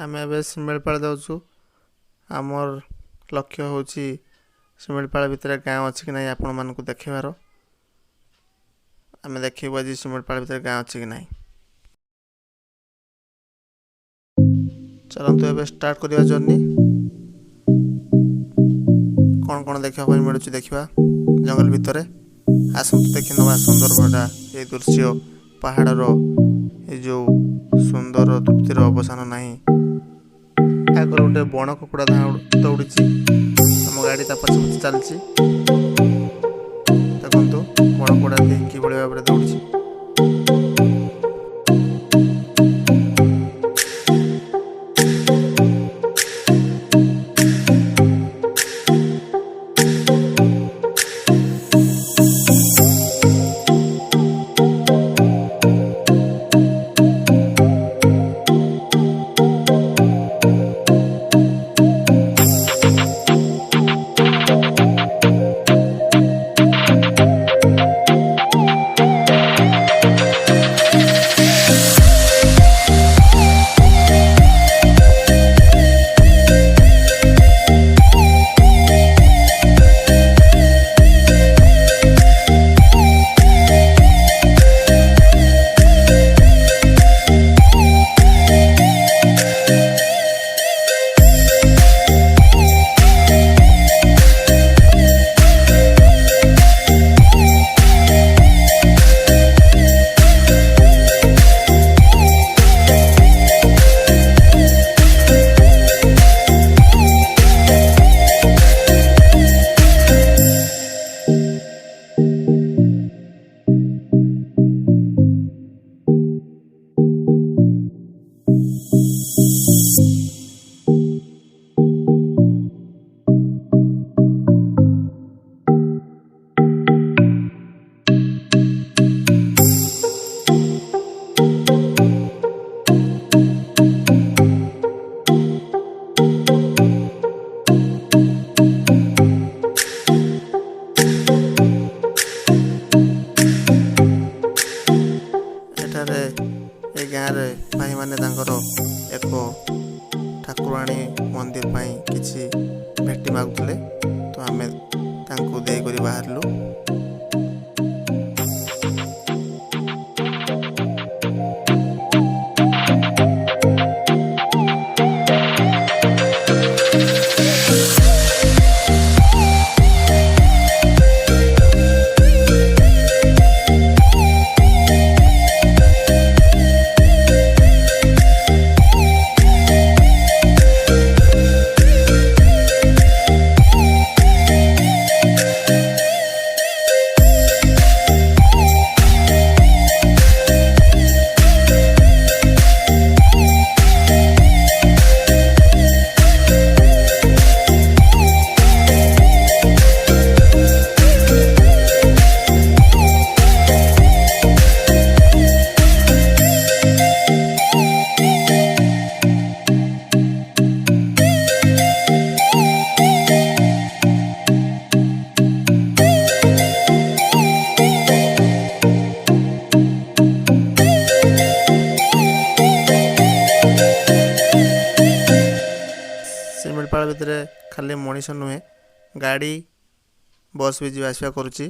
ଆମେ ଏବେ ଶିମିଳିପାଳ ଯାଉଛୁ। ଆମର ଲକ୍ଷ୍ୟ ହେଉଛି ଶିମିଳିପାଳ ଭିତରେ ଗାଁ ଅଛି କି ନାହିଁ ଆପଣମାନଙ୍କୁ ଦେଖେଇବାର। ଆମେ ଦେଖିବୁ ଆଜି ଶିମିଳିପାଳ ଭିତରେ ଗାଁ ଅଛି କି ନାହିଁ। ଚାଲନ୍ତୁ ଏବେ ଷ୍ଟାର୍ଟ କରିବା ଜର୍ଣ୍ଣି। କ'ଣ କ'ଣ ଦେଖିବା ପାଇଁ ମିଳୁଛି ଦେଖିବା ଜଙ୍ଗଲ ଭିତରେ। ଆସନ୍ତୁ ଦେଖି ନେବା ସୁନ୍ଦର ଭରା ଏଇ ଦୃଶ୍ୟ। ପାହାଡ଼ର ଏ ଯେଉଁ ସୁନ୍ଦର ତୃପ୍ତିର ଅବସାନ ନାହିଁ। ଆଗରୁ ଗୋଟେ ବଣ କୁକୁଡ଼ା ଦୌଡ଼ିଛି। ଆମ ଗାଡ଼ି ତା ପଛେ ପଛେ ଚାଲିଛି। ଦେଖନ୍ତୁ ବଣ କୁକୁଡ଼ାଟି କିଭଳି ଭାବରେ ଦୌଡ଼ିଛି। ଏ ଗାଁରେ ଭାଇମାନେ ତାଙ୍କର ଏକ ଠାକୁରାଣୀ ମନ୍ଦିର ପାଇଁ କିଛି ଭେଟି ମାଗୁଥିଲେ, ତ ଆମେ ତାଙ୍କୁ ଦେଇକରି ବାହାରିଲୁ। ଶିମିଳିପାଳ ଭିତରେ ଖାଲି ମଣିଷ ନୁହେଁ, ଗାଡ଼ି ବସ୍ ବି ଯିବା ଆସିବା କରୁଛି।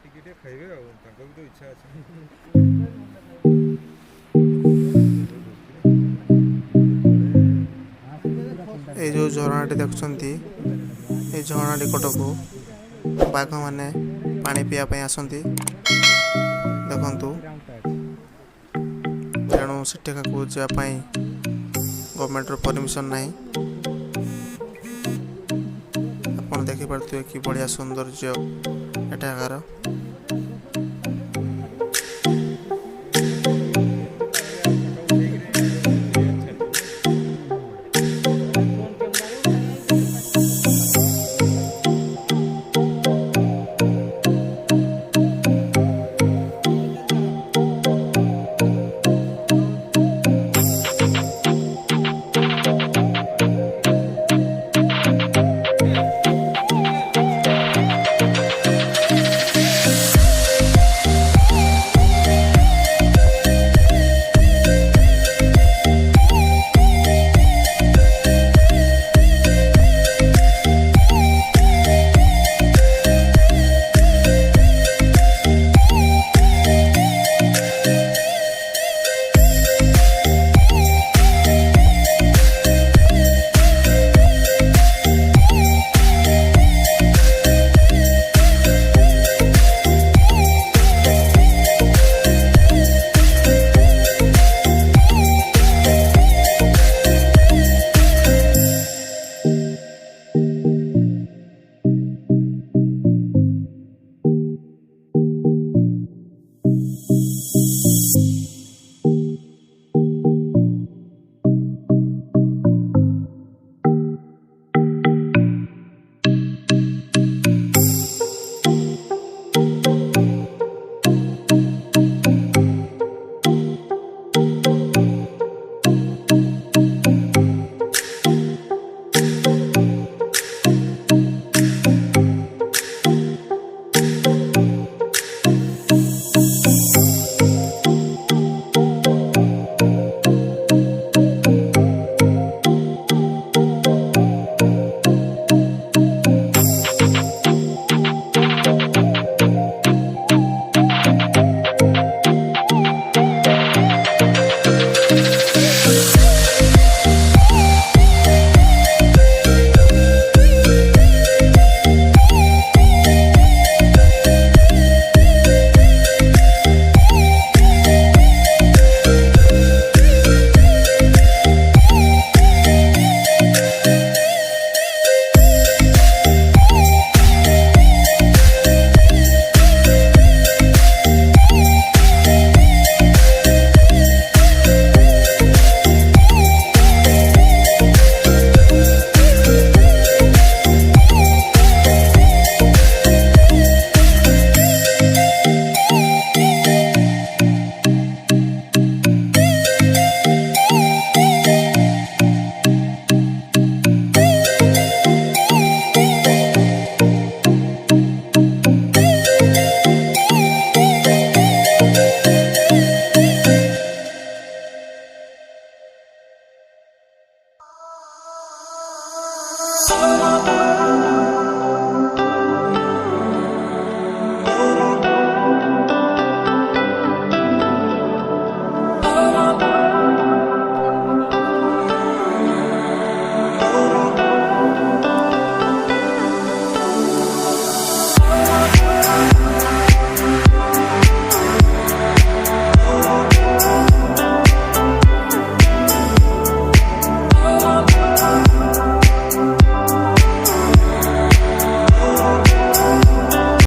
ଟିକେ ଟିକେ ଖାଇବେ ଆଉ ତାଙ୍କର ବି ତ ଇଚ୍ଛା ଅଛି। এই ଯେଉଁ ଝରଣାଟି ଦେଖୁଛନ୍ତି এই ଝରଣା ନିକଟକୁ ବାଘମାନେ ପାଣି ପିଇବା ପାଇଁ ଆସନ୍ତି। ଦେଖନ୍ତୁ ତେଣୁ ସେଠାକୁ ଯିବା ପାଇଁ ଗଭର୍ଣ୍ଣମେଣ୍ଟର ପରମିସନ୍ ନାହିଁ। ଆପଣ ଦେଖିପାରୁଥିବେ କି ବଢ଼ିଆ ସୌନ୍ଦର୍ଯ୍ୟ ଏଠାକାର।